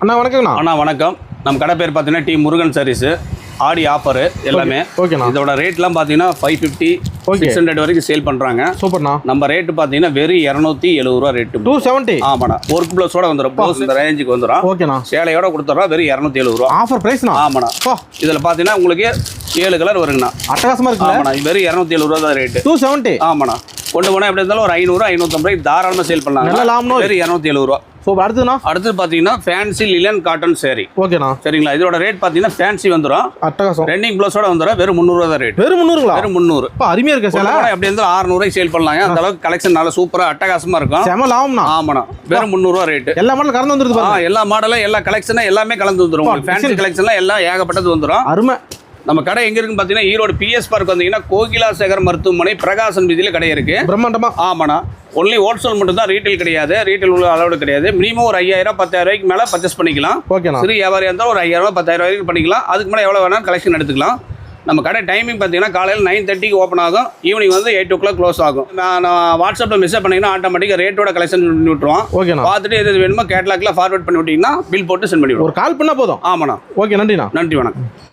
அண்ணா வணக்கம்ண்ணா. அண்ணா வணக்கம். நம்ம கடை பேர் பார்த்தீங்கன்னா டி முருகன் சாரீஸு. ஆடி ஆஃபரு எல்லாமே. ஓகேண்ணா. இதோட ரேட்லாம் பார்த்தீங்கன்னா 550 600 வரைக்கும் சேல் பண்ணுறாங்க. சூப்பர்ண்ணா. நம்ம ரேட்டு பார்த்தீங்கன்னா வெறும் 270 ரூபா ரேட்டு. 270. ஆமாண்ணா. ஒர்க் ப்ளஸோட வந்துடும். ப்ளஸ் இந்த ரேஞ்சுக்கு வந்துடும். ஓகேண்ணா. சேலையோட கொடுத்துட்றோம் வெறும் 270 ரூபா. ஆஃபர் பிரைஸ்ண்ணா. ஆமாண்ணா. இதில் பார்த்தீங்கன்னா உங்களுக்கு 7 கலர் வருங்கண்ணா. அட்டகாசமாக இருக்கு. ஆமாண்ணா. வெறும் 270 ரூபா தான் ரேட்டு. 270. ஆமாண்ணா. கொண்டு போனால் எப்படி இருந்தாலும் ஒரு 500 550 தாராளமாக சேல் பண்ணலாம். வெறும் 270 ரூபா. அடுத்து பார்த்தீங்கன்னா ஃபேன்சி லிலன் காட்டன் சேரீ. ஓகேண்ணா. சரிங்களா. இதோட ரேட் பார்த்தீங்கன்னா ஃபேன்சி வந்துடும். அட்டகாசம். ரன்னிங் ப்ளஸோட வந்துடும். வெறும் 300 தான் ரேட். வெறும் 300ங்களா? வெறும் 300. அருமையா இருக்கு சேலை. எப்படி இருந்தாலும் 600 சேல் பண்ணலாங்க. அந்த அளவுக்கு கலெக்ஷன் நல்லா சூப்பரா அட்டகாசமா இருக்கும். செம லாபம்ண்ணா. ஆமாண்ணா. வெறும் 300 ரூபா ரேட். எல்லா மாடலும் கலந்து வந்துருது பாருங்க. எல்லா மாடலும் எல்லா கலெக்ஷனும் எல்லாமே கலந்து வந்துடும். ஃபேன்சி கலெக்ஷன்லாம் எல்லாம் ஏகப்பட்டது வந்துடும். அருமை. நம்ம கடை எங்க இருக்குன்னு பார்த்தீங்கன்னா ஈரோடு பிஎஸ் பார்க் வந்தீங்கன்னா கோகிலா சேகர் மருத்துவமனை பிரகாசன் வீதியில கடை இருக்கு. பிரம்மாண்டமா. ஆமாண்ணா. ஒன்லி ஹோல்சேல் மட்டும் தான், ரீட்டைல் கிடையாது. ரீட்டைல் உள்ள அளவு கிடையாது. மினிமம் ஒரு 5000 10,000 ரூபாய்க்கு மேலே பர்ச்சேஸ் பண்ணிக்கலாம். ஓகேண்ணா. சிறு வியாபாரியாக இருந்தால் ஒரு 5000 10,000 வரைக்கும் பண்ணிக்கலாம். அதுக்கு மேலே எவ்வளோ வேணாலும் கலெக்ஷன் எடுத்துக்கலாம். நம்ம கடை டைமிங் பார்த்தீங்கன்னா காலையில் 9:30க்கு ஓப்பன் ஆகும். ஈவினிங் வந்து 8 o'clock க்ளோஸ் ஆகும். நான் வாட்ஸ்அப்பில் மெசேஜ் பண்ணிங்கன்னா ஆட்டோமேட்டிக்காக ரேட்டோட கலெக்ஷன் பண்ணி விட்டுருவோம். ஓகேண்ணா. பார்த்துட்டு எது வேணுமோ கேட்லாக்ல ஃபார்வர்ட் பண்ணி விட்டிங்கன்னா பில் போட்டு சென்ட் பண்ணி விடுவோம். ஒரு கால் பண்ணால் போதும். ஆமாண்ணா. ஓகே, நன்றிண்ணா. நன்றி, வணக்கம்.